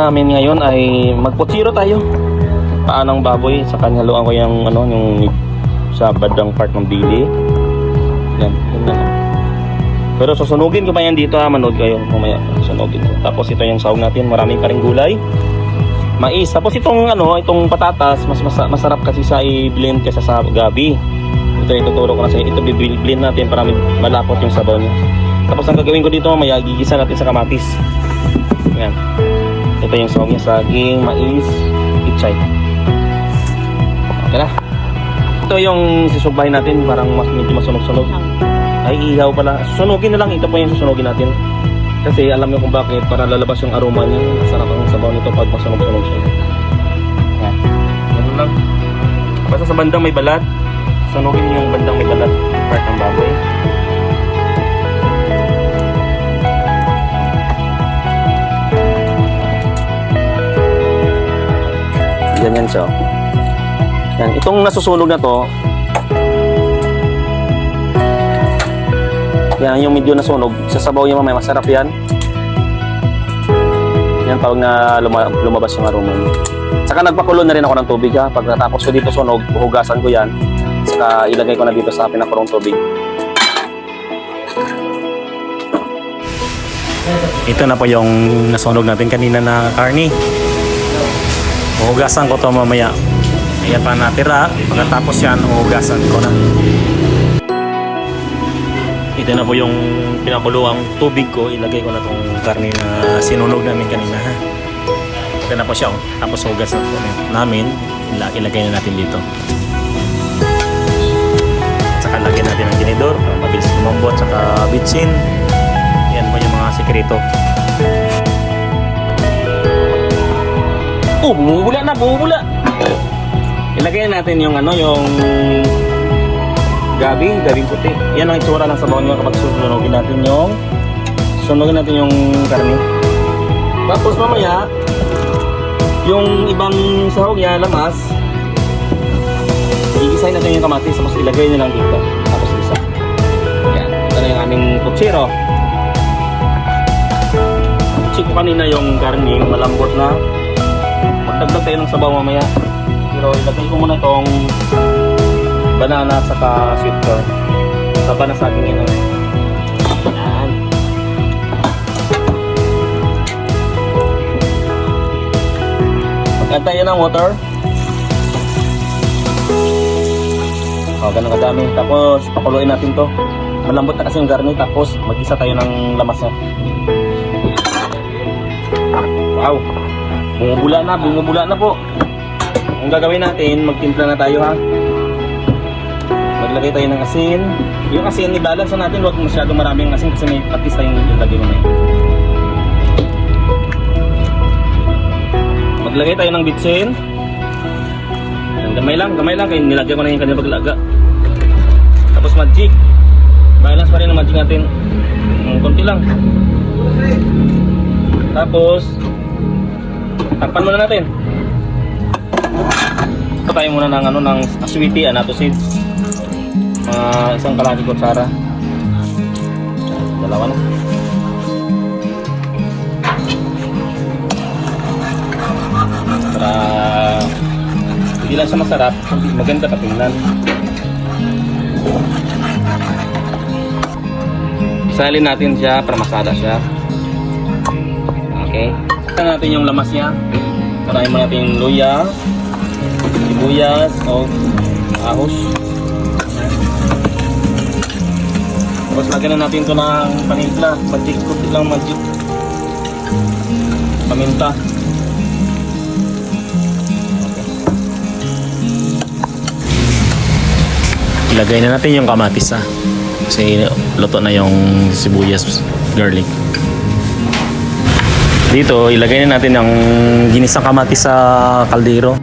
namin ngayon ay magputsiro tayo. Paanong baboy, sa haluan ko yung yung sa bandang part ng bili. Yan, yun na. Pero susunugin ko pa yan dito, manood kayo mamaya. Sunugin ko. Tapos ito yung sahog natin, maraming pa ring gulay. Mais. Tapos itong itong patatas, masarap kasi sa i-blend kaysa sa gabi. Ito ituturo ko na sa inyo. Ito i-blend natin para malapot yung sabaw niya. Tapos ang gagawin ko dito mamaya, gigisa natin sa kamatis. Yan. Ito yung sahog niya, saging, mais, ichay. Okay na. Ito yung sisugbahin natin, parang medyo masunog-sunog. Ay, ihaw pala. Susunugin na lang. Ito po yung susunugin natin. Kasi alam niyo kung bakit, para lalabas yung aroma niya. Masarap ang sabaw nito pag masunog-sunog siya. Yan. Ganun lang. Basta sa bandang may balat, sunugin yung bandang may balat. Part ng baboy. Ganyan siya. Yan. Itong nasusunog na to, yan yung medyo nasunog. Sa sabaw niya mamaya masarap yan. Yan tawag na lumabas yung aroma niya. Saka nagpakulo na rin ako ng tubig ha. Pag natapos ko dito sunog, hugasan ko yan. Saka ilagay ko na dito sa pinakulong tubig. Ito na po yung nasunog natin kanina na karni. Hugasan ko to mamaya. Ayan pa natira. Pagkatapos yan, hugasan ko na. Ito na po yung pinakuluang tubig ko. Ilagay ko na itong karne na sinunog namin kanina ha. Ito na po siya. Tapos hugasan ko namin. Ilagay na natin dito. Saka lagyan natin ng tinidor para mabilis lumambot. Saka bitsin. Yan po yung mga sekreto. Bumubula na, bumubula. Ilagay natin yung yung gabing puti. Yan ang itsura ng sabaw niya kapag sunugin natin yung karne. Tapos mamaya, yung ibang sahog niya, lamas, igisahin natin yung kamatis, tapos ilagay nyo lang dito. Tapos isa. Yan. Ito na yung aming putsiro. Check ko kanina yung karne, malambot na. Magdagdag tayo ng sabaw mamaya. Pero ilagay ko muna itong banana saka sweet corn. Taba na sa ating ino. Yan. Magantay yan ng water. Ganun kadami. Tapos pakuluin natin to. Malambot na kasi yung garni. Tapos mag-isa tayo ng lamas niya. Wow! Bumubula na po. Ang gagawin natin, magtimpla na tayo ha. Maglagay tayo ng asin. Yung asin, i-balance na natin. Huwag masyadong maraming asin kasi may patis tayong ilagay mo na yun. Maglagay tayo ng bitsin. Gamay lang. Kaya nilagay ko na yung kanyang paglaga. Tapos magic. Balance pa rin ang magic natin. Konti lang. Tapos takpan muna natin. Ito tayo muna ng aswiti, anato seeds. Isang kalahati kutsara. Dalawa na. Para hindi lang siya masarap, maganda katingnan. Isalin natin siya para masada siya. Okay. Ito natin yung lamas niya. Parahin mo natin yung luya, sibuyas, o ahos. Tapos lagyan na natin ito ng panimpla. Kunti lang magic. Paminta. Ilagay na natin yung kamatis ha. Kasi luto na yung sibuyas, garlic. Dito, ilagay na natin ang ginisang kamatis sa kaldero.